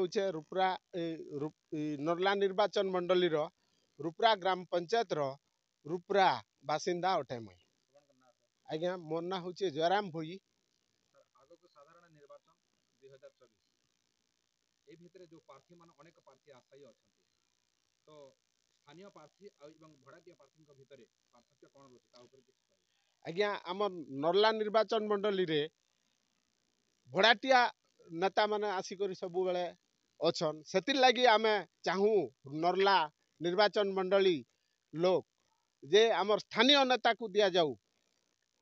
हूँ रुपुरा नर्ला निर्वाचन मंडली रुपुरा ग्राम पंचायत रुपुरा बासिंदा अटे मुई। आज्ञा मोर ना हूँ जयराम भोई। साधारण निर्वाचन 2024 ए भितर जो प्रार्थी मान अनेक प्रार्थी आशायी अच्छा तो स्थानीय प्रार्थी और भड़ाटिया प्रार्थी भितर पार्थक्य कौन रोचे? आज्ञा आम नर्ला निर्वाचन मंडली रे भड़ाटिया नेता माने आसिक सब बेले अच्छन से लगी आम चाहूँ नर्ला निर्वाचन मंडली लोग जे आमर स्थानीय नेता को दि जाऊ।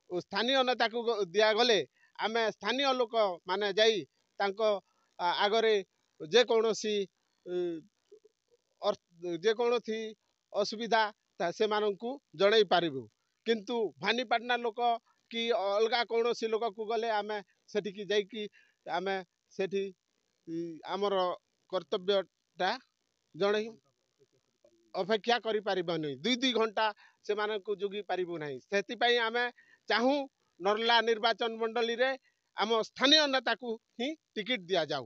स्थानीय नेता को दिगले आम स्थानीय लोक माने जाई तांको आगरे जेकोसी असुविधा से मानू जन पारू किंतु भानीपाटना लोक कि अलगा कौन सी लोक को गले आम सेठी जाइकी आम सेठी आमर कर्तव्यटा जन अपेक्षा करि पारिबा नहीं 2 घंटा से मानू जोगी पारिबु नहीं से आम चाहूँ नर्ला निर्वाचन मंडली रे आम स्थानीय नेता को ही टिकट दि जाऊ।